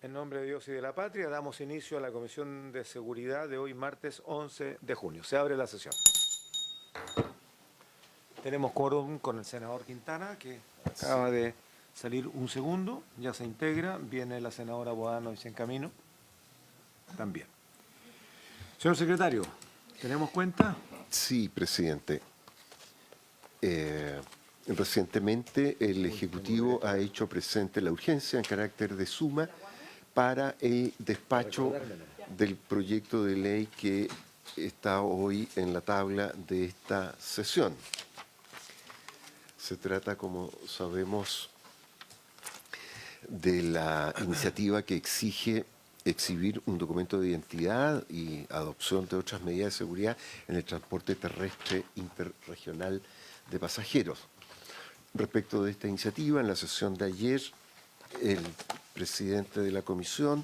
En nombre de Dios y de la Patria, damos inicio a la Comisión de Seguridad de hoy, martes 11 de junio. Se abre la sesión. Tenemos quórum con el senador Quintana, que acaba de salir un segundo, ya se integra. Viene la senadora Boano y se encamino también. Señor secretario, ¿tenemos cuenta? Sí, presidente. Recientemente el Ejecutivo ha hecho presente la urgencia en carácter de suma para el despacho del proyecto de ley que está hoy en la tabla de esta sesión. Se trata, como sabemos, de la iniciativa que exige exhibir un documento de identidad y adopción de otras medidas de seguridad en el transporte terrestre interregional de pasajeros. Respecto de esta iniciativa, en la sesión de ayer, el presidente de la comisión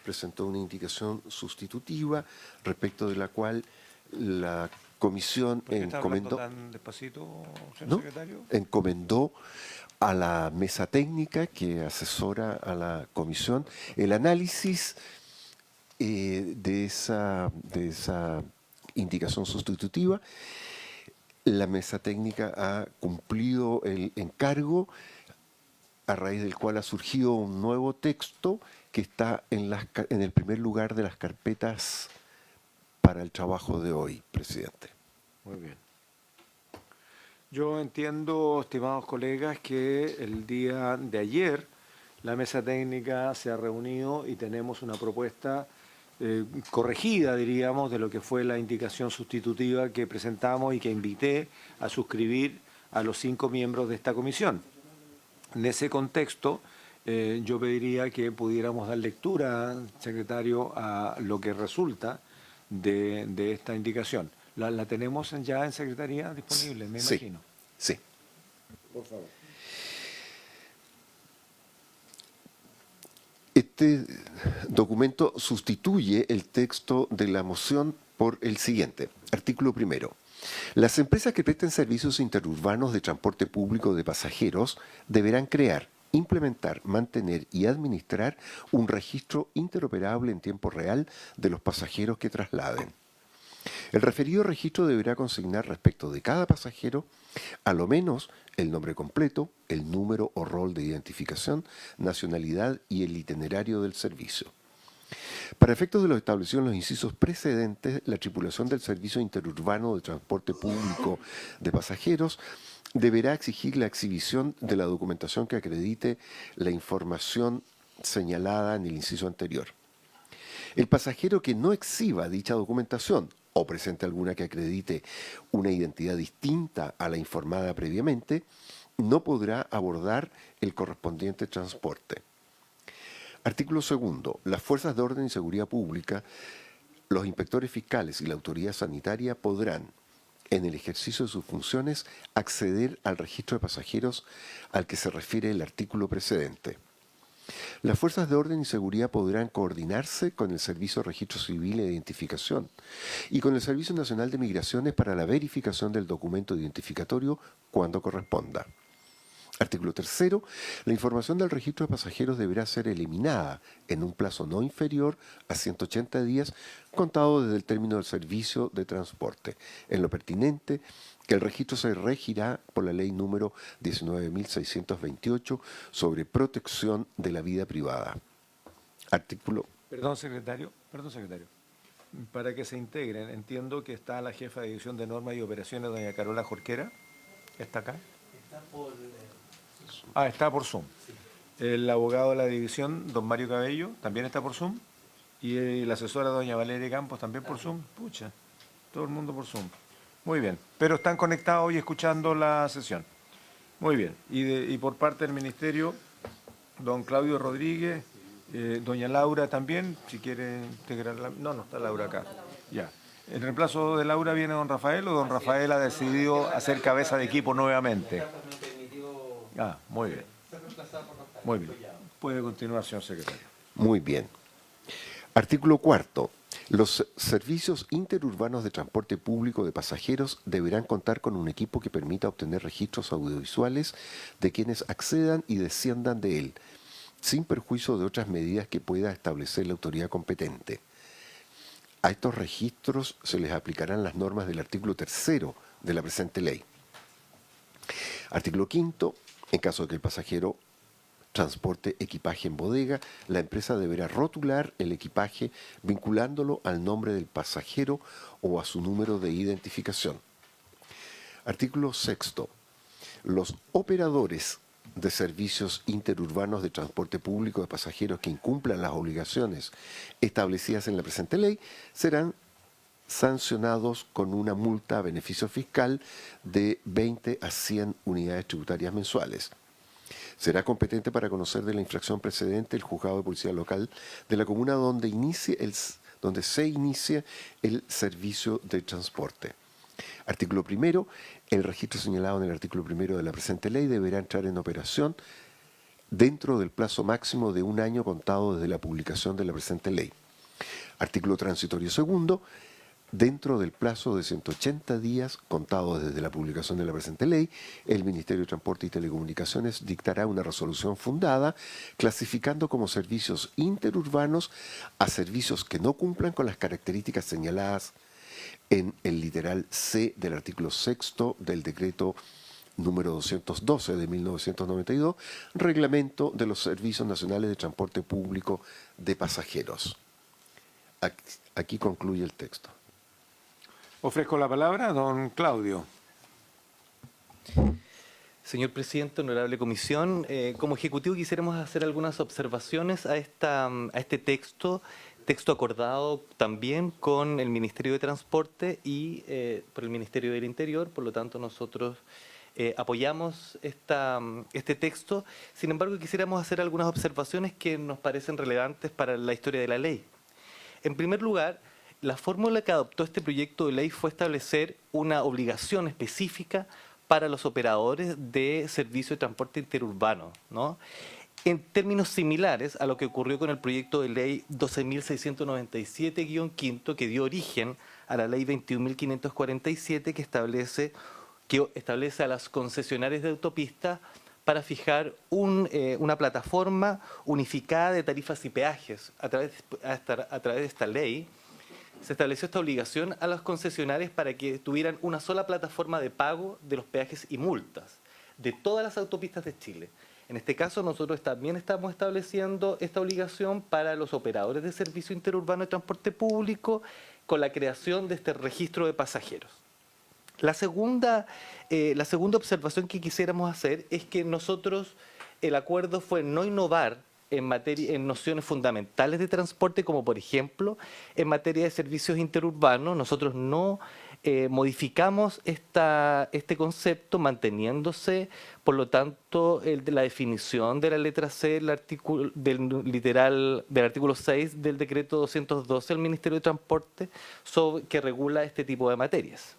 presentó una indicación sustitutiva respecto de la cual la comisión ¿Por qué está hablando encomendó, tan despacito, señor ¿no? secretario? Encomendó a la mesa técnica que asesora a la comisión el análisis de esa indicación sustitutiva. La mesa técnica ha cumplido el encargo, a raíz del cual ha surgido un nuevo texto que está en el primer lugar de las carpetas para el trabajo de hoy, presidente. Muy bien. Yo entiendo, estimados colegas, que el día de ayer la mesa técnica se ha reunido y tenemos una propuesta corregida, diríamos, de lo que fue la indicación sustitutiva que presentamos y que invité a suscribir a los 5 miembros de esta comisión. En ese contexto, yo pediría que pudiéramos dar lectura, secretario, a lo que resulta de esta indicación. ¿La tenemos ya en Secretaría disponible, me imagino? Sí. Por favor. Este documento sustituye el texto de la moción por el siguiente. Artículo primero. Las empresas que presten servicios interurbanos de transporte público de pasajeros deberán crear, implementar, mantener y administrar un registro interoperable en tiempo real de los pasajeros que trasladen. El referido registro deberá consignar respecto de cada pasajero a lo menos el nombre completo, el número o rol de identificación, nacionalidad y el itinerario del servicio. Para efectos de lo establecido en los incisos precedentes, la tripulación del servicio interurbano de transporte público de pasajeros deberá exigir la exhibición de la documentación que acredite la información señalada en el inciso anterior. El pasajero que no exhiba dicha documentación o presente alguna que acredite una identidad distinta a la informada previamente, no podrá abordar el correspondiente transporte. Artículo segundo. Las fuerzas de orden y seguridad pública, los inspectores fiscales y la autoridad sanitaria podrán, en el ejercicio de sus funciones, acceder al registro de pasajeros al que se refiere el artículo precedente. Las fuerzas de orden y seguridad podrán coordinarse con el Servicio de Registro Civil e Identificación y con el Servicio Nacional de Migraciones para la verificación del documento identificatorio cuando corresponda. Artículo tercero. La información del registro de pasajeros deberá ser eliminada en un plazo no inferior a 180 días contado desde el término del servicio de transporte. En lo pertinente, que el registro se regirá por la ley número 19.628 sobre protección de la vida privada. Artículo. Perdón, secretario. Para que se integren, entiendo que está la jefa de División de Normas y Operaciones, doña Carola Jorquera. ¿Está acá? Está por... Está por Zoom. Sí. El abogado de la división, don Mario Cabello, también está por Zoom. Y la asesora, doña Valeria Campos, también por Zoom. Pucha, todo el mundo por Zoom. Muy bien. Pero están conectados y escuchando la sesión. Muy bien. Y por parte del Ministerio, don Claudio Rodríguez, doña Laura también, si quiere integrarla. No está Laura acá. Ya. ¿En reemplazo de Laura viene don Rafael o don Rafael ha decidido hacer cabeza de equipo nuevamente? Muy bien. Muy bien. Puede continuar, señor secretario. Muy bien. Artículo cuarto. Los servicios interurbanos de transporte público de pasajeros deberán contar con un equipo que permita obtener registros audiovisuales de quienes accedan y desciendan de él, sin perjuicio de otras medidas que pueda establecer la autoridad competente. A estos registros se les aplicarán las normas del artículo 3º de la presente ley. Artículo 5º. En caso de que el pasajero transporte equipaje en bodega, la empresa deberá rotular el equipaje vinculándolo al nombre del pasajero o a su número de identificación. Artículo 6º. Los operadores de servicios interurbanos de transporte público de pasajeros que incumplan las obligaciones establecidas en la presente ley serán sancionados con una multa a beneficio fiscal de 20 a 100 unidades tributarias mensuales. Será competente para conocer de la infracción precedente el juzgado de policía local de la comuna donde se inicie el servicio de transporte. Artículo 1. El registro señalado en el artículo 1 de la presente ley deberá entrar en operación dentro del plazo máximo de 1 año contado desde la publicación de la presente ley. Artículo transitorio 2. Dentro del plazo de 180 días contado desde la publicación de la presente ley, el Ministerio de Transporte y Telecomunicaciones dictará una resolución fundada clasificando como servicios interurbanos a servicios que no cumplan con las características señaladas en el literal C del artículo 6 del decreto número 212 de 1992, Reglamento de los Servicios Nacionales de Transporte Público de Pasajeros. Aquí concluye el texto. Ofrezco la palabra a don Claudio. Señor presidente, honorable comisión, como ejecutivo quisiéramos hacer algunas observaciones a este texto acordado también con el Ministerio de Transporte y por el Ministerio del Interior. Por lo tanto, nosotros apoyamos este texto. Sin embargo, quisiéramos hacer algunas observaciones que nos parecen relevantes para la historia de la ley. En primer lugar, la fórmula que adoptó este proyecto de ley fue establecer una obligación específica para los operadores de servicio de transporte interurbano, ¿no? En términos similares a lo que ocurrió con el proyecto de ley 12.697-5, que dio origen a la ley 21.547, que establece a las concesionarias de autopistas para fijar una plataforma unificada de tarifas y peajes. A través de esta ley se estableció esta obligación a los concesionarios para que tuvieran una sola plataforma de pago de los peajes y multas de todas las autopistas de Chile. En este caso, nosotros también estamos estableciendo esta obligación para los operadores de servicio interurbano de transporte público con la creación de este registro de pasajeros. La segunda observación que quisiéramos hacer es que el acuerdo fue no innovar en nociones fundamentales de transporte, como por ejemplo en materia de servicios interurbanos. Nosotros no modificamos este concepto, manteniéndose, por lo tanto, la definición de la letra C del artículo 6 del decreto 212 del Ministerio de Transporte, que regula este tipo de materias.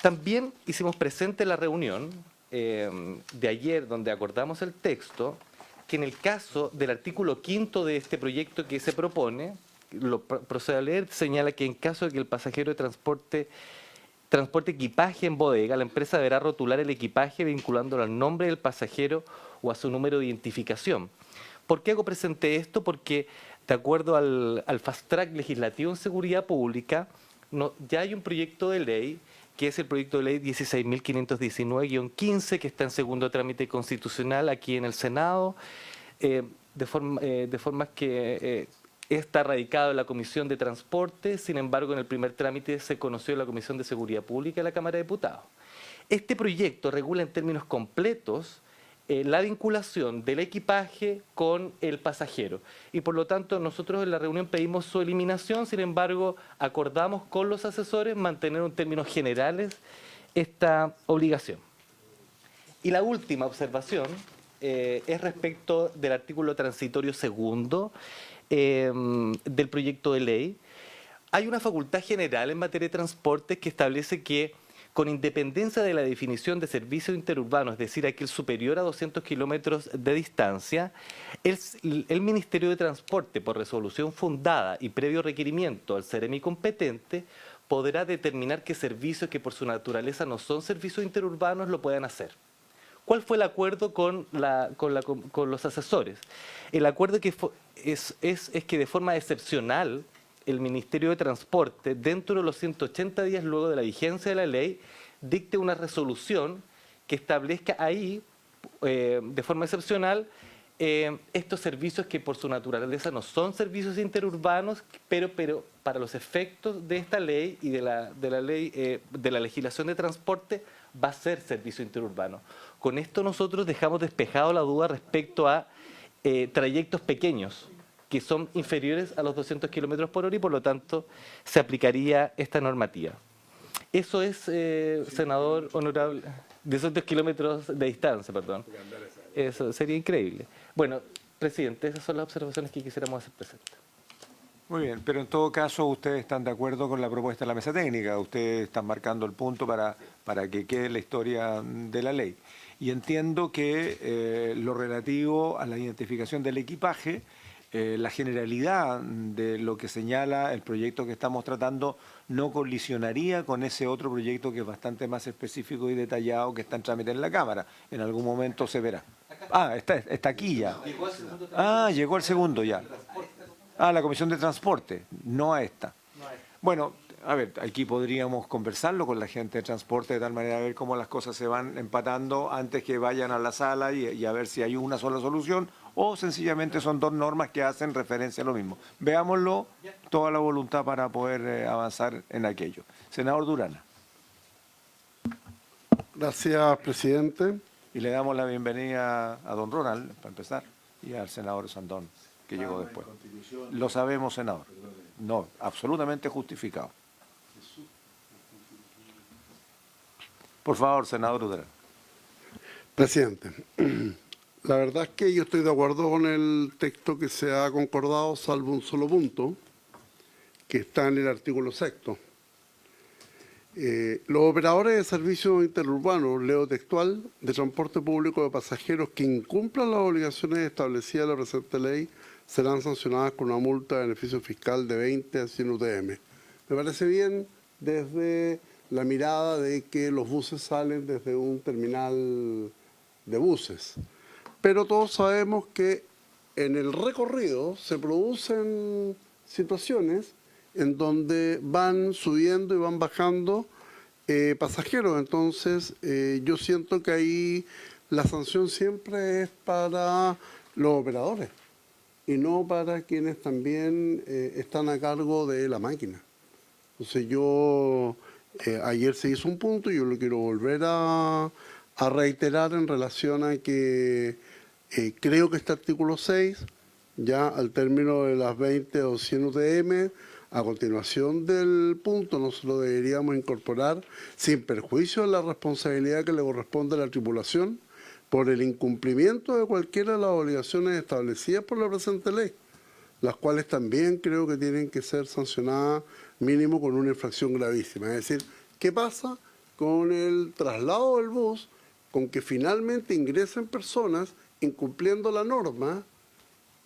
También hicimos presente en la reunión de ayer, donde acordamos el texto, que en el caso del artículo 5 de este proyecto que se propone, procedo a leer, señala que en caso de que el pasajero de transporte equipaje en bodega, la empresa deberá rotular el equipaje vinculándolo al nombre del pasajero o a su número de identificación. ¿Por qué hago presente esto? Porque de acuerdo al fast track legislativo en seguridad pública, ya hay un proyecto de ley que es el proyecto de ley 16.519-15, que está en segundo trámite constitucional aquí en el Senado, de forma que está radicado en la Comisión de Transporte. Sin embargo, en el primer trámite se conoció en la Comisión de Seguridad Pública de la Cámara de Diputados. Este proyecto regula en términos completos la vinculación del equipaje con el pasajero. Y por lo tanto, nosotros en la reunión pedimos su eliminación. Sin embargo, acordamos con los asesores mantener en términos generales esta obligación. Y la última observación es respecto del artículo transitorio segundo del proyecto de ley. Hay una facultad general en materia de transportes que establece que, con independencia de la definición de servicio interurbano, es decir, aquel superior a 200 kilómetros de distancia, el Ministerio de Transporte, por resolución fundada y previo requerimiento al CEREMI competente, podrá determinar qué servicios que por su naturaleza no son servicios interurbanos lo puedan hacer. ¿Cuál fue el acuerdo con los asesores? El acuerdo es que de forma excepcional el Ministerio de Transporte, dentro de los 180 días luego de la vigencia de la ley, dicte una resolución que establezca ahí, de forma excepcional, estos servicios que por su naturaleza no son servicios interurbanos, pero para los efectos de esta ley y de la ley de la legislación de transporte va a ser servicio interurbano. Con esto nosotros dejamos despejado la duda respecto a trayectos pequeños que son inferiores a los 200 kilómetros por hora y por lo tanto se aplicaría esta normativa. Eso es, senador honorable, 200 kilómetros de distancia, perdón. Eso sería increíble. Bueno, presidente, esas son las observaciones que quisiéramos hacer presentes. Muy bien, pero en todo caso ustedes están de acuerdo con la propuesta de la mesa técnica, ustedes están marcando el punto para que quede la historia de la ley. Y entiendo que lo relativo a la identificación del equipaje, la generalidad de lo que señala el proyecto que estamos tratando no colisionaría con ese otro proyecto que es bastante más específico y detallado que está en trámite en la Cámara. En algún momento se verá. Ah, está aquí ya. Ah, llegó el segundo ya. Ah, la Comisión de Transporte, no a esta. Bueno, a ver, aquí podríamos conversarlo con la gente de transporte de tal manera a ver cómo las cosas se van empatando antes que vayan a la sala y a ver si hay una sola solución o sencillamente son dos normas que hacen referencia a lo mismo. Veámoslo, toda la voluntad para poder avanzar en aquello. Senador Durana. Gracias, presidente. Y le damos la bienvenida a don Ronald, para empezar, y al senador Sandón, que llegó después. Lo sabemos, senador. No, absolutamente justificado. Por favor, senador Udera. Presidente, la verdad es que yo estoy de acuerdo con el texto que se ha concordado, salvo un solo punto, que está en el artículo 6º. Los operadores de servicios interurbanos, leo textual, de transporte público de pasajeros que incumplan las obligaciones establecidas en la presente ley serán sancionadas con una multa de beneficio fiscal de 20 a 100 UTM. Me parece bien desde la mirada de que los buses salen desde un terminal de buses. Pero todos sabemos que en el recorrido se producen situaciones en donde van subiendo y van bajando pasajeros. Entonces, yo siento que ahí la sanción siempre es para los operadores y no para quienes también están a cargo de la máquina. Entonces, ayer se hizo un punto y yo lo quiero volver a reiterar en relación a que creo que este artículo 6, ya al término de las 20 o 100 UTM, a continuación del punto nosotros deberíamos incorporar, sin perjuicio de la responsabilidad que le corresponde a la tripulación, por el incumplimiento de cualquiera de las obligaciones establecidas por la presente ley, las cuales también creo que tienen que ser sancionadas mínimo con una infracción gravísima. Es decir, ¿qué pasa con el traslado del bus, con que finalmente ingresen personas incumpliendo la norma?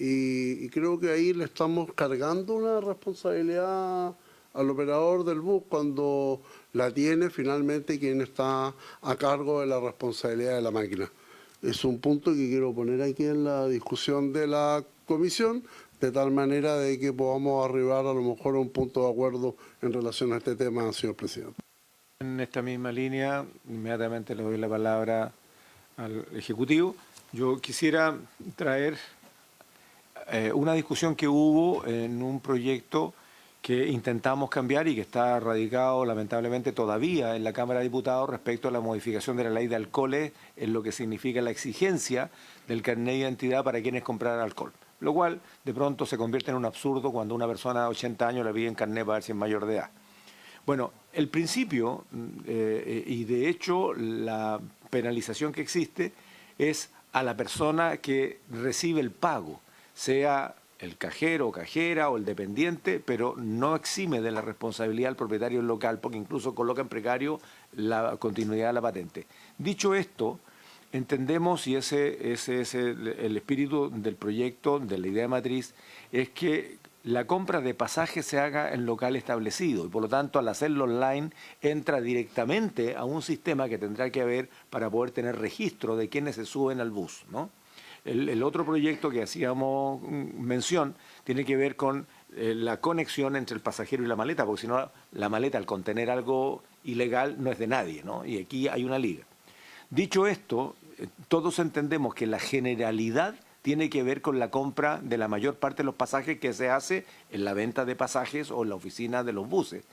Y creo que ahí le estamos cargando una responsabilidad al operador del bus cuando la tiene finalmente quien está a cargo de la responsabilidad de la máquina. Es un punto que quiero poner aquí en la discusión de la comisión, de tal manera de que podamos arribar a lo mejor a un punto de acuerdo en relación a este tema, señor presidente. En esta misma línea, inmediatamente le doy la palabra al Ejecutivo. Yo quisiera traer una discusión que hubo en un proyecto que intentamos cambiar y que está radicado lamentablemente todavía en la Cámara de Diputados respecto a la modificación de la ley de alcoholes en lo que significa la exigencia del carnet de identidad para quienes compran alcohol. Lo cual de pronto se convierte en un absurdo cuando una persona de 80 años le piden carnet para ver si es mayor de edad. Bueno, el principio y de hecho la penalización que existe es a la persona que recibe el pago, sea el cajero o cajera o el dependiente, pero no exime de la responsabilidad al propietario local, porque incluso coloca en precario la continuidad de la patente. Dicho esto, entendemos, y ese es el espíritu del proyecto, de la idea matriz, es que la compra de pasajes se haga en local establecido y por lo tanto al hacerlo online entra directamente a un sistema que tendrá que haber para poder tener registro de quienes se suben al bus, ¿no? El otro proyecto que hacíamos mención tiene que ver con la conexión entre el pasajero y la maleta, porque si no la maleta al contener algo ilegal no es de nadie, ¿no? Y aquí hay una liga. Dicho esto, todos entendemos que la generalidad tiene que ver con la compra de la mayor parte de los pasajes que se hace en la venta de pasajes o en la oficina de los buses.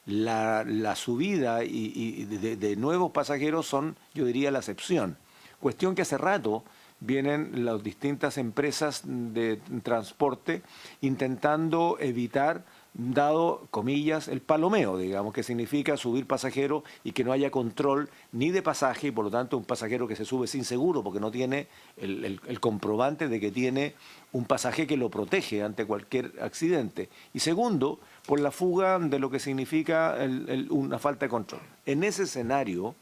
La subida de nuevos pasajeros son, yo diría, la excepción. Cuestión que hace rato vienen las distintas empresas de transporte intentando evitar, dado, comillas, el palomeo, digamos, que significa subir pasajeros y que no haya control ni de pasaje y por lo tanto un pasajero que se sube sin seguro porque no tiene el comprobante de que tiene un pasaje que lo protege ante cualquier accidente. Y segundo, por la fuga de lo que significa una falta de control. En ese escenario,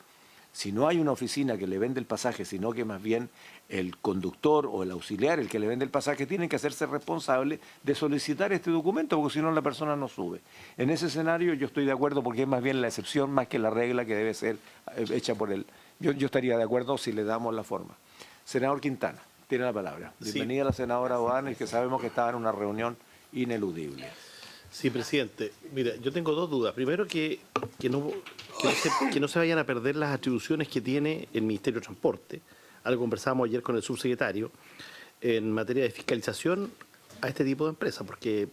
si no hay una oficina que le vende el pasaje, sino que más bien el conductor o el auxiliar, el que le vende el pasaje, tienen que hacerse responsable de solicitar este documento, porque si no la persona no sube. En ese escenario yo estoy de acuerdo porque es más bien la excepción más que la regla que debe ser hecha por él. Yo estaría de acuerdo si le damos la forma. Senador Quintana, tiene la palabra. Bienvenida a la senadora O'Donnell, que sabemos que estaba en una reunión ineludible. Sí, presidente. Mira, yo tengo dos dudas. Primero, que no se vayan a perder las atribuciones que tiene el Ministerio de Transporte. Algo conversábamos ayer con el subsecretario en materia de fiscalización a este tipo de empresas, porque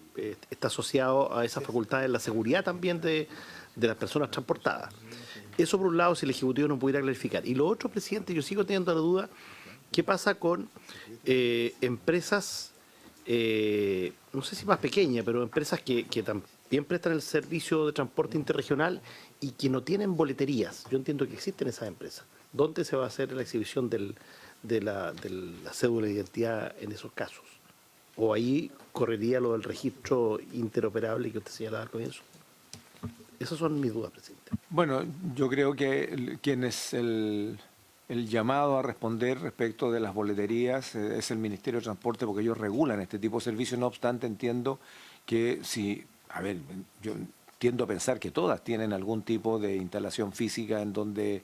está asociado a esas facultades la seguridad también de las personas transportadas. Eso por un lado, si el Ejecutivo no pudiera clarificar. Y lo otro, presidente, yo sigo teniendo la duda, ¿qué pasa con empresas, no sé si más pequeñas, pero empresas que también prestan el servicio de transporte interregional y que no tienen boleterías? Yo entiendo que existen esas empresas. ¿Dónde se va a hacer la exhibición de la cédula de identidad en esos casos? ¿O ahí correría lo del registro interoperable que usted señalaba al comienzo? Esas son mis dudas, presidente. Bueno, yo creo que quien es el llamado a responder respecto de las boleterías es el Ministerio de Transporte, porque ellos regulan este tipo de servicios. No obstante, entiendo que si, a ver, yo tiendo a pensar que todas tienen algún tipo de instalación física en donde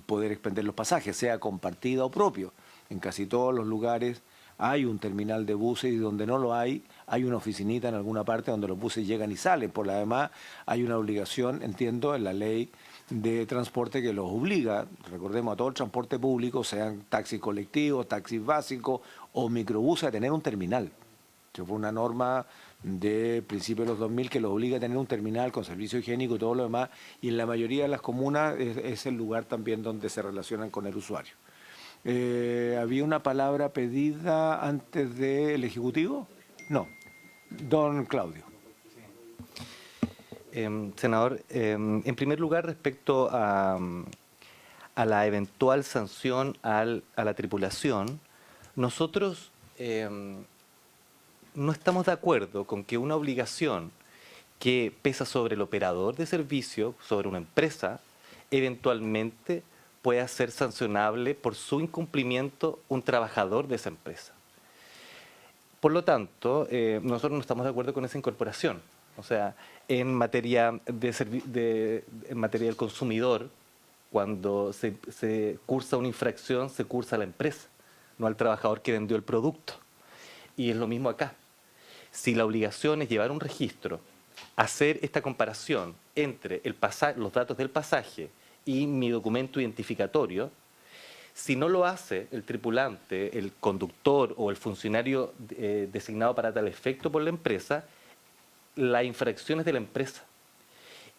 poder expender los pasajes, sea compartida o propio. En casi todos los lugares hay un terminal de buses y donde no lo hay una oficinita en alguna parte donde los buses llegan y salen. Por lo demás, hay una obligación, entiendo, en la ley de transporte que los obliga, recordemos, a todo el transporte público, sean taxis colectivos, taxis básicos o microbuses, a tener un terminal. Eso fue una norma de principios de los 2000 que los obliga a tener un terminal con servicio higiénico y todo lo demás, y en la mayoría de las comunas es el lugar también donde se relacionan con el usuario. ¿Había una palabra pedida antes del Ejecutivo? No. Don Claudio. Senador, en primer lugar, respecto a la eventual sanción a la tripulación, nosotros no estamos de acuerdo con que una obligación que pesa sobre el operador de servicio, sobre una empresa, eventualmente pueda ser sancionable por su incumplimiento un trabajador de esa empresa. Por lo tanto, nosotros no estamos de acuerdo con esa incorporación. O sea, en materia del consumidor, cuando se cursa una infracción, se cursa a la empresa, no al trabajador que vendió el producto. Y es lo mismo acá. Si la obligación es llevar un registro, hacer esta comparación entre los datos del pasaje y mi documento identificatorio, si no lo hace el tripulante, el conductor o el funcionario designado para tal efecto por la empresa, la infracción es de la empresa.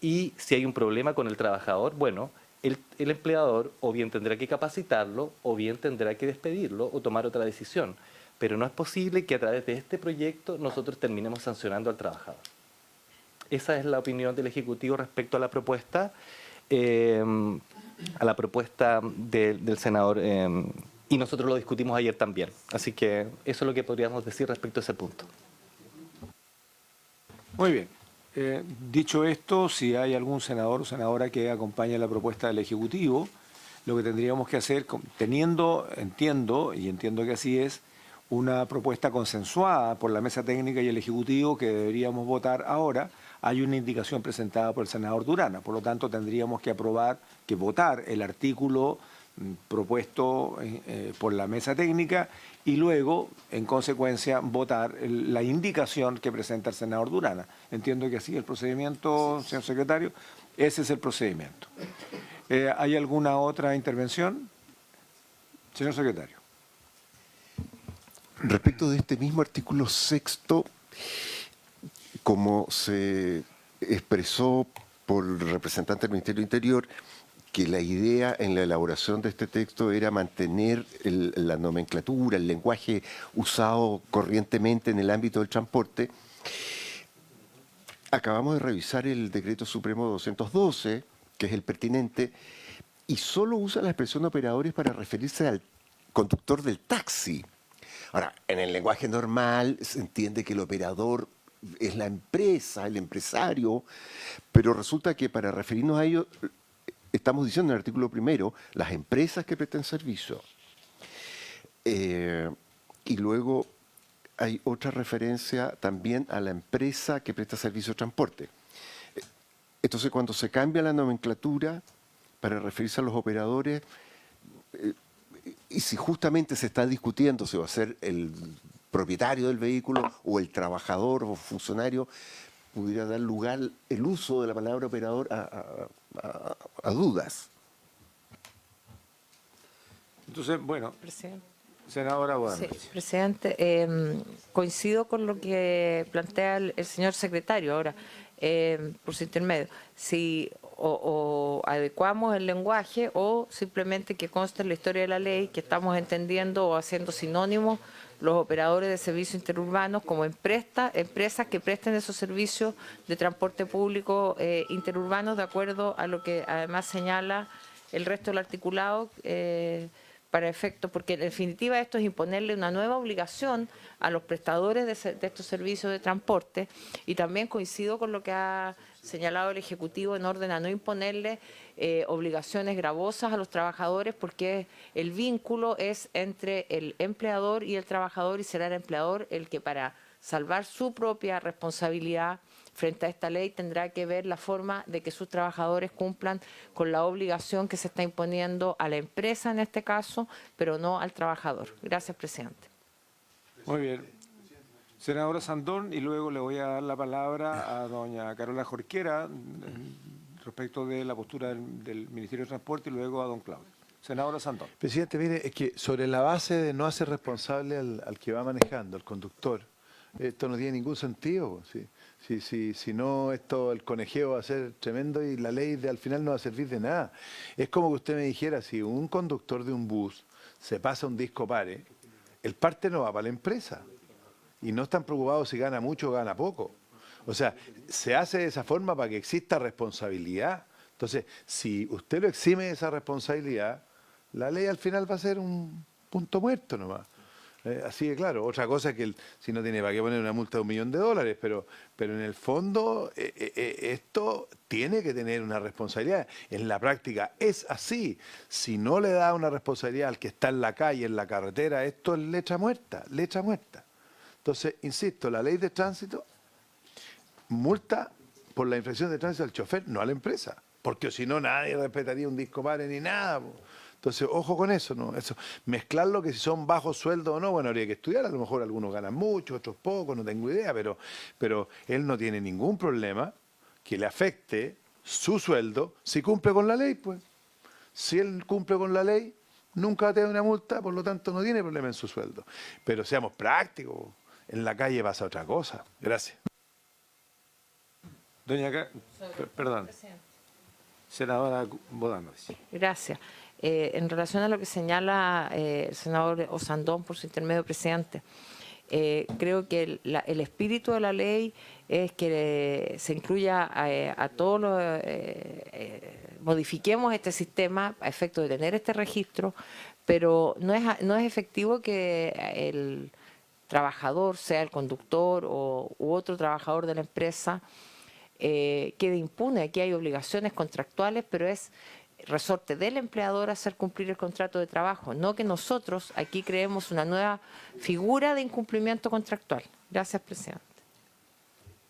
Y si hay un problema con el trabajador, bueno, el empleador o bien tendrá que capacitarlo o bien tendrá que despedirlo o tomar otra decisión. Pero no es posible que a través de este proyecto nosotros terminemos sancionando al trabajador. Esa es la opinión del Ejecutivo respecto a la propuesta. Del senador, y nosotros lo discutimos ayer también. Así que eso es lo que podríamos decir respecto a ese punto. Muy bien. Dicho esto, si hay algún senador o senadora que acompañe la propuesta del Ejecutivo, lo que tendríamos que hacer, entiendo que así es, una propuesta consensuada por la mesa técnica y el Ejecutivo que deberíamos votar ahora, hay una indicación presentada por el senador Durana. Por lo tanto, tendríamos que votar el artículo propuesto por la mesa técnica y luego, en consecuencia, votar la indicación que presenta el senador Durana. Entiendo que así el procedimiento, señor secretario, ese es el procedimiento. ¿Hay alguna otra intervención? Señor secretario. Respecto de este mismo artículo sexto, como se expresó por el representante del Ministerio del Interior, que la idea en la elaboración de este texto era mantener la nomenclatura, el lenguaje usado corrientemente en el ámbito del transporte. Acabamos de revisar el Decreto Supremo 212, que es el pertinente, y solo usa la expresión operadores para referirse al conductor del taxi. Ahora, en el lenguaje normal se entiende que el operador es la empresa, el empresario, pero resulta que para referirnos a ello, estamos diciendo en el artículo primero, las empresas que prestan servicio. Y luego hay otra referencia también a la empresa que presta servicio de transporte. Entonces, cuando se cambia la nomenclatura para referirse a los operadores, y si justamente se está discutiendo si va a ser el propietario del vehículo o el trabajador o funcionario, pudiera dar lugar el uso de la palabra operador a dudas. Entonces, bueno, Presidente. senadora Bodano. Sí, presidente, coincido con lo que plantea el señor secretario ahora, por su intermedio. Si o adecuamos el lenguaje o simplemente que conste en la historia de la ley que estamos entendiendo o haciendo sinónimos los operadores de servicios interurbanos como empresas que presten esos servicios de transporte público interurbanos, de acuerdo a lo que además señala el resto del articulado, para efecto, porque en definitiva esto es imponerle una nueva obligación a los prestadores de estos servicios de transporte, y también coincido con lo que ha señalado el Ejecutivo en orden a no imponerle obligaciones gravosas a los trabajadores, porque el vínculo es entre el empleador y el trabajador, y será el empleador el que, para salvar su propia responsabilidad frente a esta ley, tendrá que ver la forma de que sus trabajadores cumplan con la obligación que se está imponiendo a la empresa en este caso, pero no al trabajador. Gracias, presidente. Muy bien. Senadora Sandón, y luego le voy a dar la palabra a doña Carola Jorquera respecto de la postura del Ministerio de Transporte, y luego a don Claudio. Senadora Sandón. Presidente, mire, es que sobre la base de no hacer responsable al que va manejando, al conductor, esto no tiene ningún sentido. ¿Sí? Si no, el conejeo va a ser tremendo y la ley al final no va a servir de nada. Es como que usted me dijera, si un conductor de un bus se pasa un disco pare, el parte no va para la empresa. Y no están preocupados si gana mucho o gana poco. O sea, se hace de esa forma para que exista responsabilidad. Entonces, si usted lo exime de esa responsabilidad, la ley al final va a ser un punto muerto nomás. Así de claro. Otra cosa es que si no tiene para qué poner una multa de $1 millón, pero en el fondo esto tiene que tener una responsabilidad. En la práctica es así. Si no le da una responsabilidad al que está en la calle, en la carretera, esto es letra muerta, letra muerta. Entonces, insisto, la ley de tránsito multa por la infracción de tránsito al chofer, no a la empresa, porque si no nadie respetaría un disco pare ni nada. Entonces, ojo con eso, ¿no? Eso, mezclarlo, que si son bajos sueldos o no, bueno, habría que estudiar, a lo mejor algunos ganan mucho, otros poco, no tengo idea, pero él no tiene ningún problema que le afecte su sueldo si cumple con la ley, pues. Si él cumple con la ley, nunca va a tener una multa, por lo tanto no tiene problema en su sueldo. Pero seamos prácticos, en la calle pasa otra cosa. Gracias. Perdón. Senadora Bodano. Gracias. En relación a lo que señala el senador Osandón por su intermedio, presidente, creo que el espíritu de la ley es que se incluya a todos los... modifiquemos este sistema a efecto de tener este registro, pero no es efectivo que el trabajador, sea el conductor u otro trabajador de la empresa, quede impune. Aquí hay obligaciones contractuales, pero es resorte del empleador hacer cumplir el contrato de trabajo, no que nosotros aquí creemos una nueva figura de incumplimiento contractual. Gracias, presidente.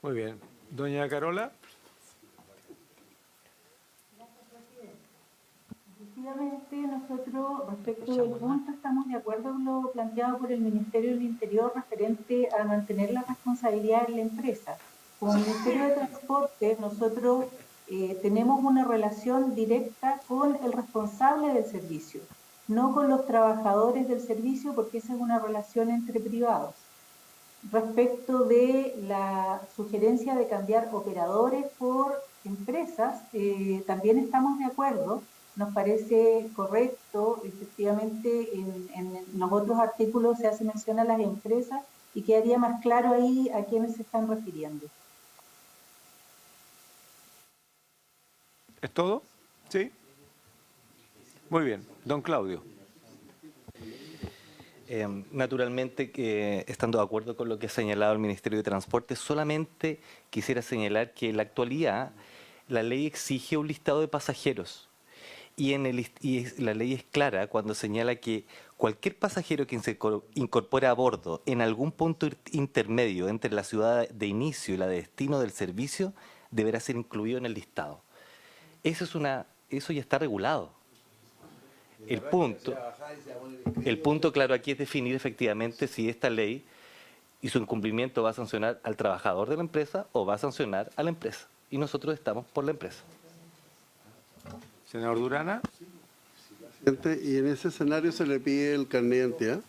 Muy bien. Doña Carola. Efectivamente, nosotros respecto del punto estamos de acuerdo con lo planteado por el Ministerio del Interior referente a mantener la responsabilidad de la empresa. Como Ministerio de Transporte, nosotros tenemos una relación directa con el responsable del servicio, no con los trabajadores del servicio, porque esa es una relación entre privados. Respecto de la sugerencia de cambiar operadores por empresas, también estamos de acuerdo. Nos parece correcto, efectivamente, en los otros artículos se hace mención a las empresas y quedaría más claro ahí a quiénes se están refiriendo. ¿Es todo? ¿Sí? Muy bien. Don Claudio. Naturalmente, estando de acuerdo con lo que ha señalado el Ministerio de Transporte, solamente quisiera señalar que en la actualidad la ley exige un listado de pasajeros. Y la ley es clara cuando señala que cualquier pasajero que se incorpore a bordo en algún punto intermedio entre la ciudad de inicio y la de destino del servicio deberá ser incluido en el listado. Eso ya está regulado. El punto claro aquí es definir efectivamente si esta ley y su incumplimiento va a sancionar al trabajador de la empresa o va a sancionar a la empresa. Y nosotros estamos por la empresa. Senador Durana. Y en ese escenario se le pide el carnet de identidad,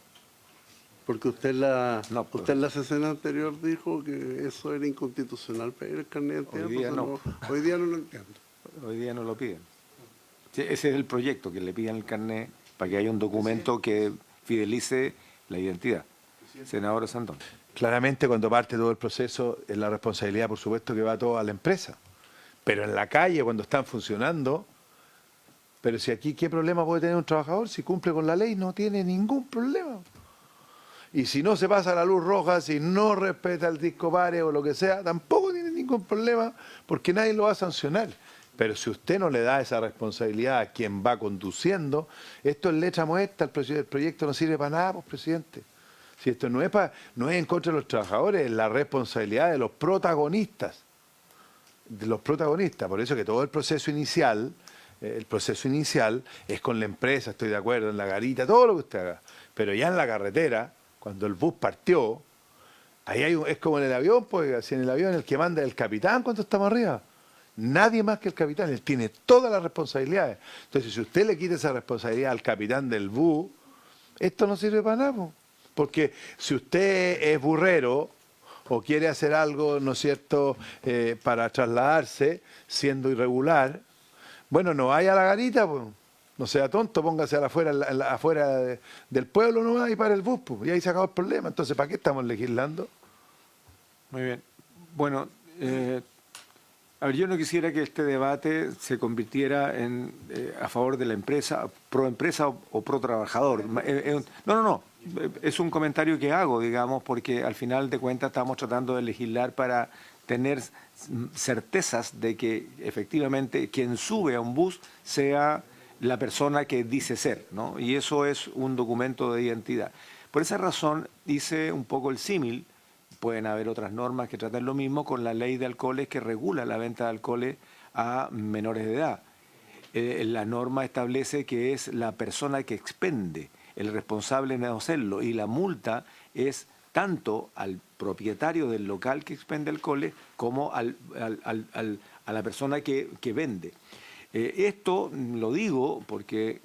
porque usted en la sesión anterior dijo que eso era inconstitucional pedir el carnet de identidad. Hoy día no. Hoy día no lo entiendo. Hoy día no lo piden. Sí, ese es el proyecto, que le pidan el carnet para que haya un documento que fidelice la identidad. Senador Sandón. Claramente, cuando parte todo el proceso, es la responsabilidad, por supuesto, que va todo a la empresa. Pero en la calle, cuando están funcionando, pero si aquí, ¿qué problema puede tener un trabajador? Si cumple con la ley, no tiene ningún problema. Y si no se pasa la luz roja, si no respeta el disco pare o lo que sea, tampoco tiene ningún problema, porque nadie lo va a sancionar. Pero si usted no le da esa responsabilidad a quien va conduciendo, esto es letra muerta, el proyecto no sirve para nada, pues, presidente. Si esto no es en contra de los trabajadores, es la responsabilidad de los protagonistas. Por eso que todo el proceso inicial es con la empresa, estoy de acuerdo, en la garita, todo lo que usted haga. Pero ya en la carretera, cuando el bus partió, ahí es como en el avión, pues, si en el avión el que manda es el capitán cuando estamos arriba. Nadie más que el capitán, él tiene todas las responsabilidades. Entonces, si usted le quita esa responsabilidad al capitán del bus, esto no sirve para nada, pues. Porque si usted es burrero o quiere hacer algo, ¿no es cierto?, para trasladarse, siendo irregular, bueno, no vaya a la garita, pues. No sea tonto, póngase afuera del pueblo nomás y para el bus, pues. Y ahí se acabó el problema. Entonces, ¿para qué estamos legislando? Muy bien. Bueno, a ver, yo no quisiera que este debate se convirtiera en a favor de la empresa, pro empresa o pro trabajador. No. Es un comentario que hago, digamos, porque al final de cuentas estamos tratando de legislar para tener certezas de que efectivamente quien sube a un bus sea la persona que dice ser, ¿no? Y eso es un documento de identidad. Por esa razón hice un poco el símil. Pueden haber otras normas que tratan lo mismo con la ley de alcoholes que regula la venta de alcoholes a menores de edad. La norma establece que es la persona que expende, el responsable de no hacerlo, y la multa es tanto al propietario del local que expende alcoholes como a la persona que vende. Esto lo digo porque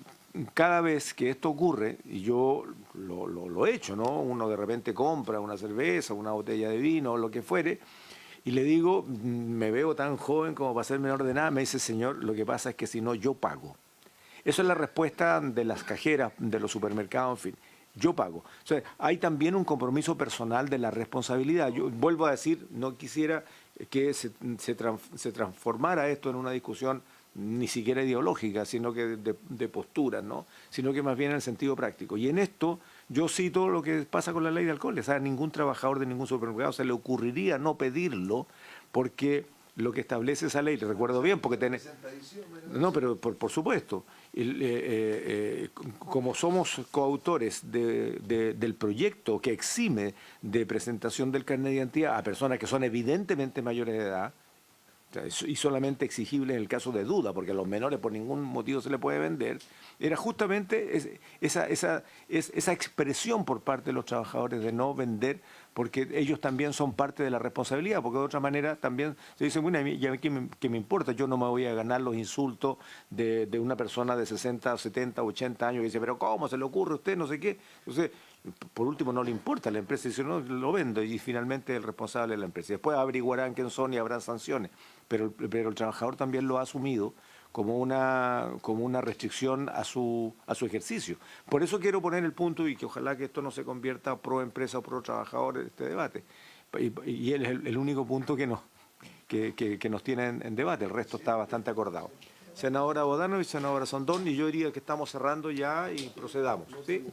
cada vez que esto ocurre, y yo lo he hecho, ¿no? Uno de repente compra una cerveza, una botella de vino, o lo que fuere, y le digo, me veo tan joven como para ser menor de edad, me dice, señor, lo que pasa es que si no, yo pago. Eso es la respuesta de las cajeras, de los supermercados, en fin. Yo pago. O sea, hay también un compromiso personal de la responsabilidad. Yo vuelvo a decir, no quisiera que se transformara esto en una discusión ni siquiera ideológica, sino que de posturas, ¿no? Sino que más bien en el sentido práctico. Y en esto yo cito lo que pasa con la ley de alcohol. O sea, a ningún trabajador de ningún supermercado se le ocurriría no pedirlo, porque lo que establece esa ley, recuerdo bien, porque tenés... No, pero por supuesto, como somos coautores del proyecto que exime de presentación del carnet de identidad a personas que son evidentemente mayores de edad, y solamente exigible en el caso de duda, porque a los menores por ningún motivo se le puede vender, era justamente esa expresión por parte de los trabajadores de no vender, porque ellos también son parte de la responsabilidad, porque de otra manera también se dice, bueno, ¿y a mí qué me importa? Yo no me voy a ganar los insultos de una persona de 60, 70, 80 años que dice, pero ¿cómo se le ocurre a usted? No sé qué. Entonces, por último, no le importa, la empresa dice, no, lo vendo, y finalmente el responsable es la empresa. Después averiguarán quién son y habrán sanciones, pero el trabajador también lo ha asumido como una restricción a su ejercicio. Por eso quiero poner el punto, y que ojalá que esto no se convierta pro empresa o pro trabajador en este debate. Y él es el único punto que nos tiene en debate, el resto está bastante acordado. Senadora Bodano y senadora Sondón, y yo diría que estamos cerrando ya y procedamos, ¿sí?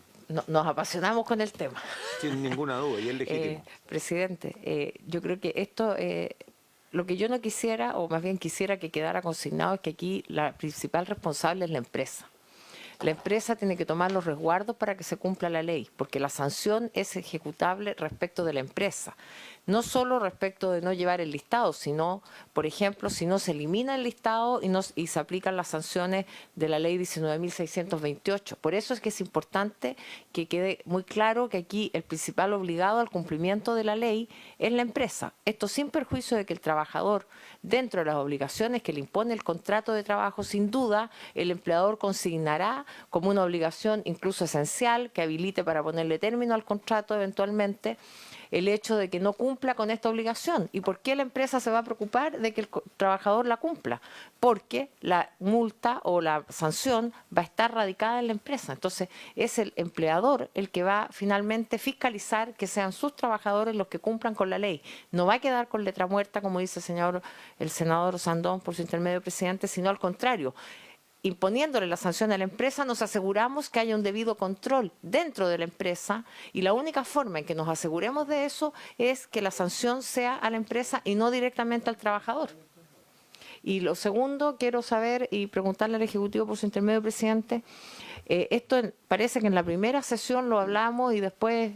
Nos apasionamos con el tema. Sin ninguna duda, y es legítimo. Presidente, yo creo que esto, lo que yo no quisiera, o más bien quisiera que quedara consignado, es que aquí la principal responsable es la empresa. La empresa tiene que tomar los resguardos para que se cumpla la ley, porque la sanción es ejecutable respecto de la empresa. No solo respecto de no llevar el listado, sino, por ejemplo, si no se elimina el listado y se aplican las sanciones de la ley 19.628. Por eso es que es importante que quede muy claro que aquí el principal obligado al cumplimiento de la ley es la empresa. Esto sin perjuicio de que el trabajador, dentro de las obligaciones que le impone el contrato de trabajo, sin duda, el empleador consignará como una obligación incluso esencial que habilite para ponerle término al contrato eventualmente el hecho de que no cumpla con esta obligación. ¿Y por qué la empresa se va a preocupar de que el trabajador la cumpla? Porque la multa o la sanción va a estar radicada en la empresa. Entonces, es el empleador el que va finalmente fiscalizar que sean sus trabajadores los que cumplan con la ley. No va a quedar con letra muerta, como dice el senador Sandón por su intermedio, presidente, sino al contrario. Imponiéndole la sanción a la empresa, nos aseguramos que haya un debido control dentro de la empresa, y la única forma en que nos aseguremos de eso es que la sanción sea a la empresa y no directamente al trabajador. Y lo segundo, quiero saber y preguntarle al Ejecutivo por su intermedio, presidente, esto parece que en la primera sesión lo hablamos y después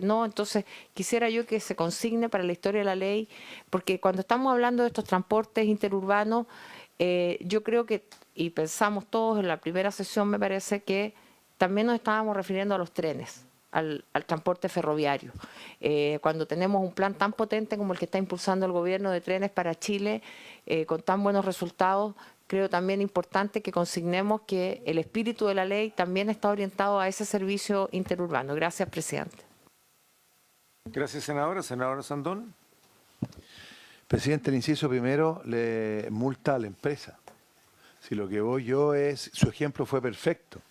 no, entonces quisiera yo que se consigne para la historia de la ley, porque cuando estamos hablando de estos transportes interurbanos, yo creo que, y pensamos todos en la primera sesión, me parece que también nos estábamos refiriendo a los trenes, al transporte ferroviario. Cuando tenemos un plan tan potente como el que está impulsando el gobierno de Trenes para Chile, con tan buenos resultados, creo también importante que consignemos que el espíritu de la ley también está orientado a ese servicio interurbano. Gracias, presidente. Gracias, senadora. Senadora Sandón. Presidente, el inciso primero le multa a la empresa. Si lo que voy yo es, su ejemplo fue perfecto.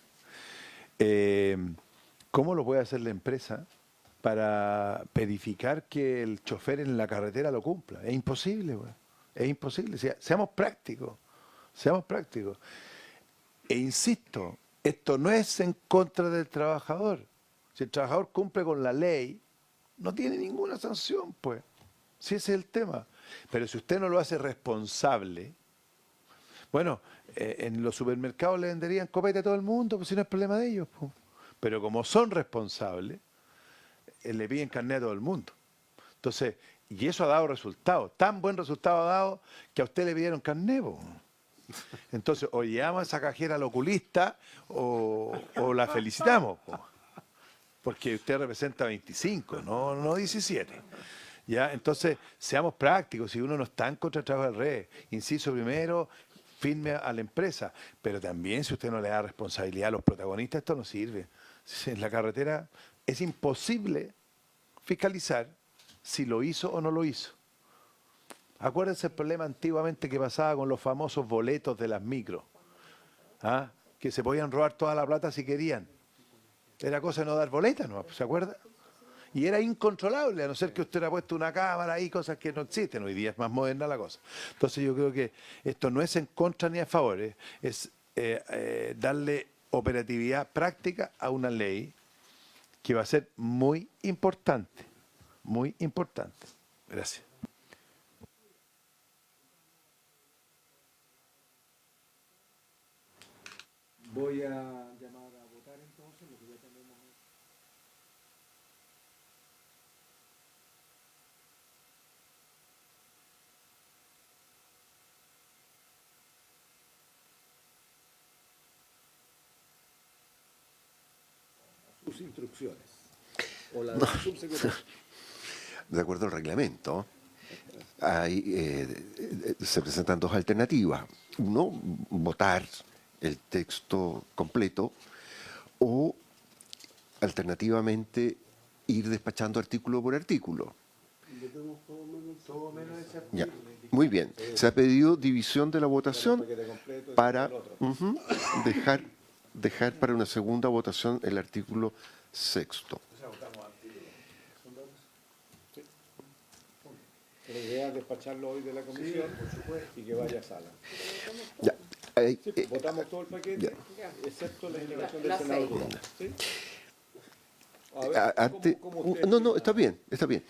¿Cómo lo puede hacer la empresa para verificar que el chofer en la carretera lo cumpla? Es imposible, güey. Es imposible. Seamos prácticos. Seamos prácticos. E insisto, esto no es en contra del trabajador. Si el trabajador cumple con la ley, no tiene ninguna sanción, pues. Si ese es el tema. Pero si usted no lo hace responsable, bueno, en los supermercados le venderían copete a todo el mundo, pues si no es problema de ellos, pues. Pero como son responsables, le piden carnet a todo el mundo. Entonces, y eso ha dado resultados, tan buen resultado ha dado que a usted le pidieron carnet, pues. Entonces, o llevamos a esa cajera al oculista o la felicitamos, pues. Porque usted representa 25, no 17. ¿Ya? Entonces, seamos prácticos, si uno no está en contra del trabajo de red, inciso primero, firme a la empresa, pero también si usted no le da responsabilidad a los protagonistas, esto no sirve. En la carretera es imposible fiscalizar si lo hizo o no lo hizo. Acuérdense el problema antiguamente que pasaba con los famosos boletos de las micros, ¿ah? Que se podían robar toda la plata si querían. Era cosa de no dar boletas, ¿no? ¿Se acuerda? Y era incontrolable, a no ser que usted hubiera puesto una cámara y cosas que no existen. Hoy día es más moderna la cosa. Entonces yo creo que esto no es en contra ni a favor, es darle operatividad práctica a una ley que va a ser muy importante. Muy importante. Gracias. Voy a llamar a votar entonces, lo que ya tenemos. Sus instrucciones. O la del subsecretario. De acuerdo al reglamento, se presentan dos alternativas. Uno, votar el texto completo o, alternativamente, ir despachando artículo por artículo. Ya. Muy bien. Se ha pedido división de la votación para dejar para una segunda votación el artículo sexto. La idea es despacharlo hoy de la comisión, por supuesto, y que vaya a sala. Ya. Votamos todo el paquete, excepto la indicación del senador Durán. ¿Sí? A ver, ¿cómo usted No, explica? está bien, está bien.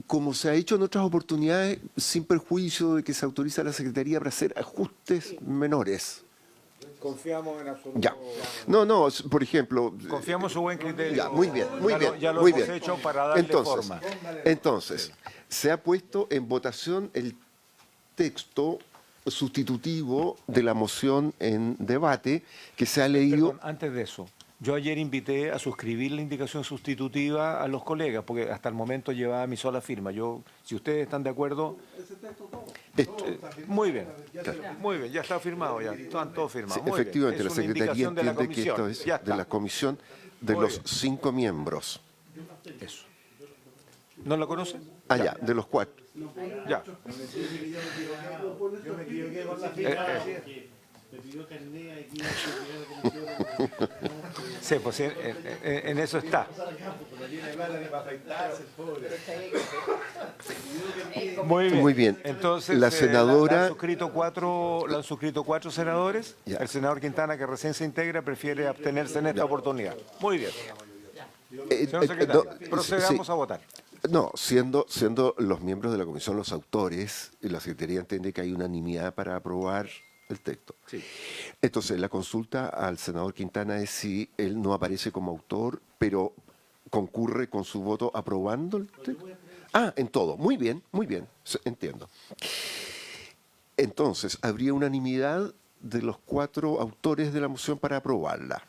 Como se ha hecho en otras oportunidades, sin perjuicio de que se autoriza a la Secretaría para hacer ajustes menores. Confiamos en absoluto. Ya. No, por ejemplo. Confiamos en su buen criterio. Ya, muy bien, muy Ya bien. Ya lo muy hemos bien. hecho para darle forma. Entonces, se ha puesto en votación el texto sustitutivo de la moción en debate que se ha leído. Perdón, antes de eso, yo ayer invité a suscribir la indicación sustitutiva a los colegas, porque hasta el momento llevaba mi sola firma. Si ustedes están de acuerdo, muy bien, ya está firmado, ya están todos firmados. Sí, muy bien. efectivamente, Es la una Secretaría indicación de la entiende que esto comisión. es Ya de está. la comisión de Muy los bien. 5 miembros. Eso. ¿No la conocen? Ah, ya, de los 4. Ya. Sí, pues en eso está. Muy bien. Entonces, La senadora- la han suscrito cuatro senadores. Ya. El senador Quintana, que recién se integra, prefiere abstenerse en esta oportunidad. Muy bien. Señor secretario, procedamos sí. a votar. No, siendo los miembros de la comisión los autores, la Secretaría entiende que hay unanimidad para aprobar el texto. Sí. Entonces, la consulta al senador Quintana es si él no aparece como autor, pero concurre con su voto aprobando el texto. Ah, en todo. Muy bien, entiendo. Entonces, habría unanimidad de los 4 autores de la moción para aprobarla.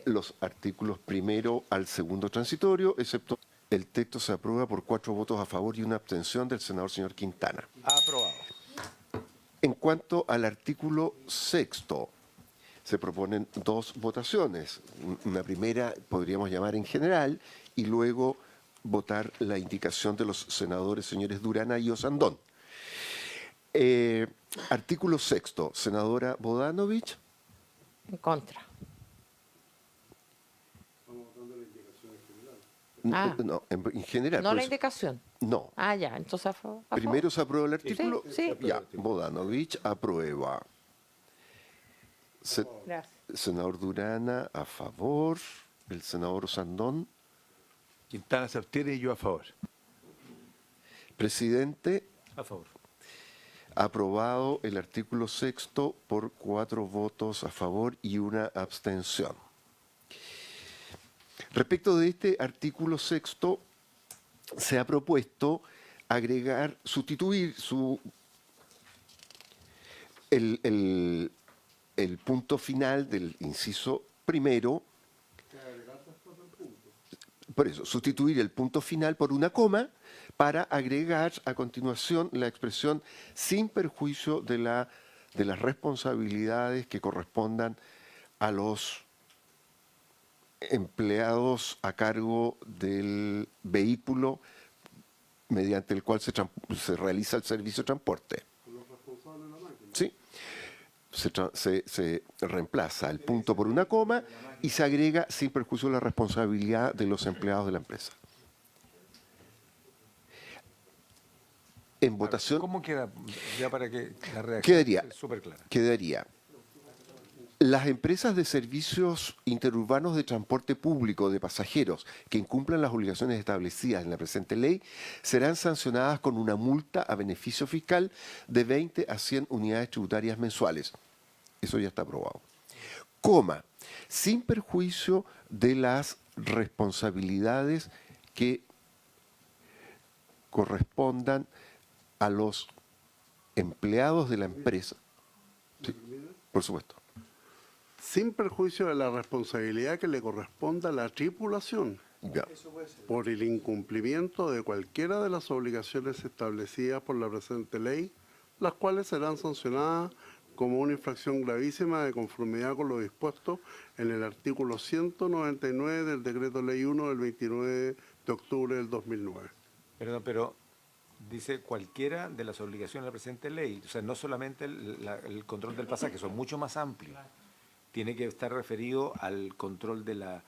Los artículos primero al segundo transitorio, excepto el texto se aprueba por 4 votos a favor y una abstención del senador señor Quintana. Aprobado. En cuanto al artículo sexto, se proponen 2 votaciones. Una primera podríamos llamar en general y luego votar la indicación de los senadores señores Durana y Osandón. Artículo sexto, senadora Bodanovich. En contra. No, en general. No por la eso- indicación. No. Ah, ya, entonces a favor. Primero se aprueba el artículo. Sí. Ya, Bodanovich aprueba. Gracias. Senador Durana a favor. El senador Osandón. Quintana se abstiene y yo a favor. Presidente, A favor. aprobado el artículo sexto por 4 votos a favor y una abstención. Respecto de este artículo sexto, se ha propuesto sustituir el punto final del inciso primero. Por eso, sustituir el punto final por una coma para agregar a continuación la expresión sin perjuicio de las responsabilidades que correspondan a los empleados a cargo del vehículo mediante el cual se realiza el servicio de transporte. Sí. Se reemplaza el punto por una coma y se agrega sin perjuicio de la responsabilidad de los empleados de la empresa. En votación ¿Cómo queda? Ya para que la reacción quedaría, sea súper clara. quedaría. Las empresas de servicios interurbanos de transporte público de pasajeros que incumplan las obligaciones establecidas en la presente ley serán sancionadas con una multa a beneficio fiscal de 20 a 100 unidades tributarias mensuales. Eso ya está aprobado. coma, sin perjuicio de las responsabilidades que correspondan a los empleados de la empresa. Sí, por supuesto. Sin perjuicio de la responsabilidad que le corresponda a la tripulación Ya. por el incumplimiento de cualquiera de las obligaciones establecidas por la presente ley, las cuales serán sancionadas como una infracción gravísima de conformidad con lo dispuesto en el artículo 199 del Decreto Ley 1 del 29 de octubre del 2009. Perdón, pero dice cualquiera de las obligaciones de la presente ley, o sea, no solamente el control del pasaje, son mucho más amplios. Tiene que estar referido al control de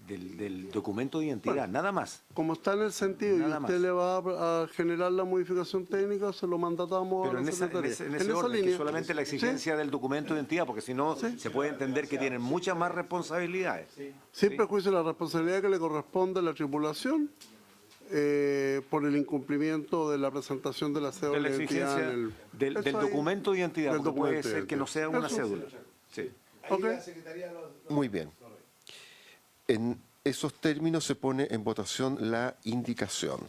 del documento de identidad, Bueno, nada más. Como está en el sentido Nada y usted más. le va a generar la modificación técnica, se lo mandatamos Pero a en la ese Secretaría. En esa orden, que línea. solamente la exigencia del documento de identidad, porque si no se puede entender que tienen muchas más responsabilidades. Sin perjuicio de la responsabilidad que le corresponde a la tripulación por el incumplimiento de la presentación de la De cédula la de identidad. exigencia en el- del eso ahí, documento de identidad, del porque puede documento de ser que no sea identidad. una Eso. cédula. Sí. Ok. Muy bien. En esos términos se pone en votación la indicación.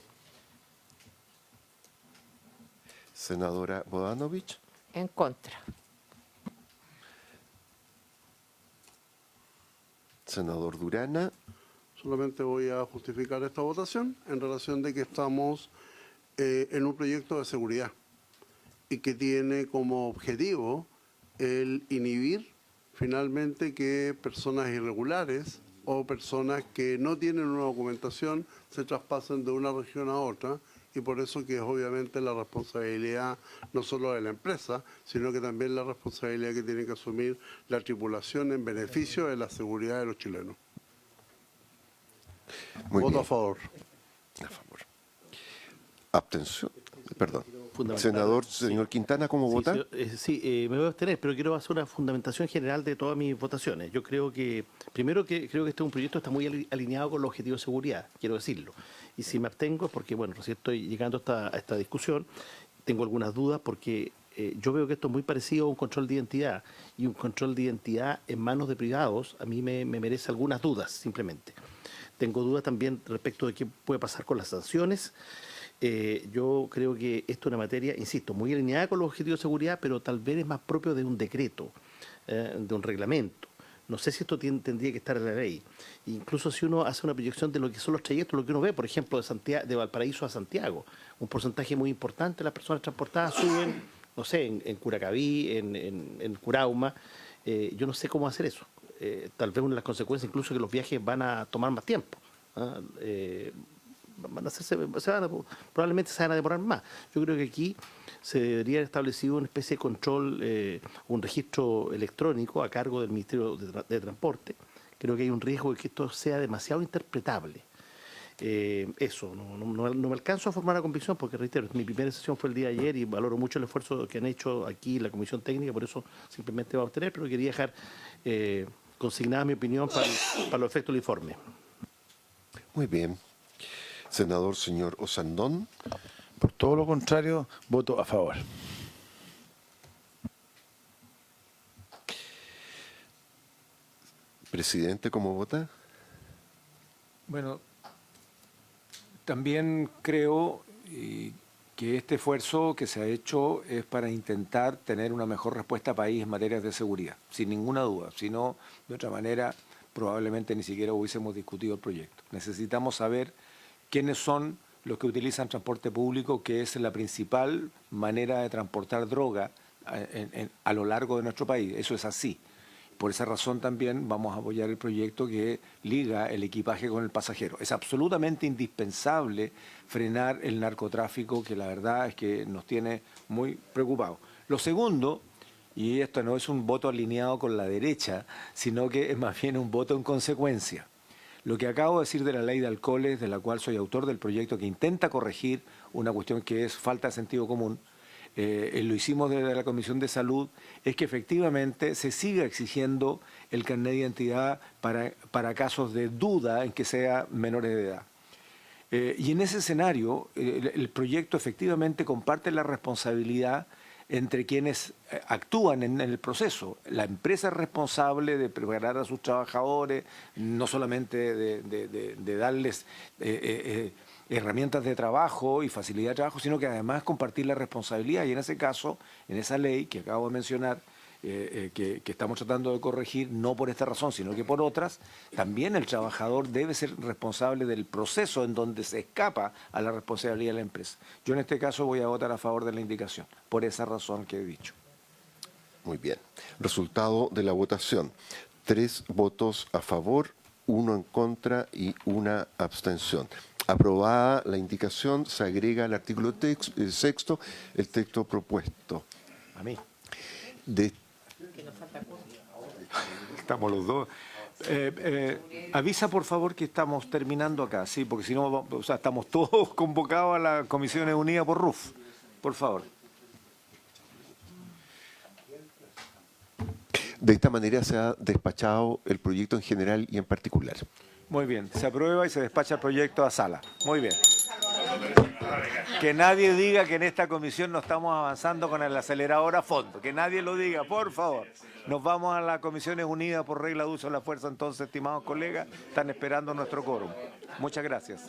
Senadora Bodanovich, En contra. senador Durana, Solamente voy a justificar esta votación en relación de que estamos en un proyecto de seguridad y que tiene como objetivo el inhibir finalmente que personas irregulares o personas que no tienen una documentación se traspasen de una región a otra, y por eso que es obviamente la responsabilidad no solo de la empresa, sino que también la responsabilidad que tiene que asumir la tripulación en beneficio de la seguridad de los chilenos. muy Voto bien. a favor. A favor. Abstención. Perdón. Fundamental. Senador, señor Quintana, ¿cómo vota? Me voy a abstener, pero quiero hacer una fundamentación general de todas mis votaciones. Yo creo que, primero que creo que este es un proyecto que está muy alineado con los objetivos de seguridad, quiero decirlo. Y si me abstengo es porque, bueno, recién estoy llegando a esta discusión, tengo algunas dudas porque yo veo que esto es muy parecido a un control de identidad, y un control de identidad en manos de privados a mí me merece algunas dudas, simplemente. Tengo dudas también respecto de qué puede pasar con las sanciones. Yo creo que esto es una materia, insisto, muy alineada con los objetivos de seguridad, pero tal vez es más propio de un decreto, de un reglamento. No sé si esto tendría que estar en la ley. Incluso si uno hace una proyección de lo que son los trayectos, lo que uno ve, por ejemplo, de Valparaíso a Santiago, un porcentaje muy importante de las personas transportadas suben, no sé, en Curacaví, en Curauma. Yo no sé cómo hacer eso. Tal vez una de las consecuencias incluso es que los viajes van a tomar más tiempo. Probablemente se van a demorar más. Yo creo que aquí se debería haber establecido una especie de control, un registro electrónico a cargo del Ministerio de Transporte. Creo que hay un riesgo de que esto sea demasiado interpretable. Eso, no me alcanzo a formar una convicción porque, reitero, mi primera sesión fue el día de ayer y valoro mucho el esfuerzo que han hecho aquí la Comisión Técnica, por eso simplemente va a obtener, pero quería dejar consignada mi opinión para los efectos del informe. Muy bien. Senador, señor Osandón, Por todo lo contrario, voto a favor. presidente, ¿cómo vota? Bueno, también creo que este esfuerzo que se ha hecho es para intentar tener una mejor respuesta país en materia de seguridad, sin ninguna duda. Si no, de otra manera, probablemente ni siquiera hubiésemos discutido el proyecto. Necesitamos saber quiénes son los que utilizan transporte público, que es la principal manera de transportar droga a lo largo de nuestro país. Eso es así. Por esa razón también vamos a apoyar el proyecto que liga el equipaje con el pasajero. Es absolutamente indispensable frenar el narcotráfico, que la verdad es que nos tiene muy preocupados. Lo segundo, y esto no es un voto alineado con la derecha, sino que es más bien un voto en consecuencia. Lo que acabo de decir de la ley de alcoholes, de la cual soy autor del proyecto, que intenta corregir una cuestión que es falta de sentido común, lo hicimos desde la Comisión de Salud, es que efectivamente se siga exigiendo el carnet de identidad para casos de duda en que sea menores de edad. Y en ese escenario, el proyecto efectivamente comparte la responsabilidad entre quienes actúan en el proceso. La empresa es responsable de preparar a sus trabajadores, no solamente de darles herramientas de trabajo y facilidad de trabajo, sino que además compartir la responsabilidad. Y en ese caso, en esa ley que acabo de mencionar, que estamos tratando de corregir, no por esta razón, sino que por otras, también el trabajador debe ser responsable del proceso en donde se escapa a la responsabilidad de la empresa. Yo en este caso voy a votar a favor de la indicación, por esa razón que he dicho. Muy bien. Resultado de la votación. 3 votos a favor, 1 en contra y 1 abstención. Aprobada la indicación, se agrega al artículo sexto el texto propuesto. A mí. De Estamos los dos. Avisa por favor que estamos terminando acá, sí, porque si no, o sea, estamos todos convocados a las Comisiones Unidas por RUF. Por favor. De esta manera se ha despachado el proyecto en general y en particular. Muy bien, se aprueba y se despacha el proyecto a sala. Muy bien. Que nadie diga que en esta comisión no estamos avanzando con el acelerador a fondo. Que nadie lo diga, por favor. Nos vamos a las Comisiones Unidas por regla de uso de la fuerza, entonces, estimados colegas. Están esperando nuestro quórum. Muchas gracias.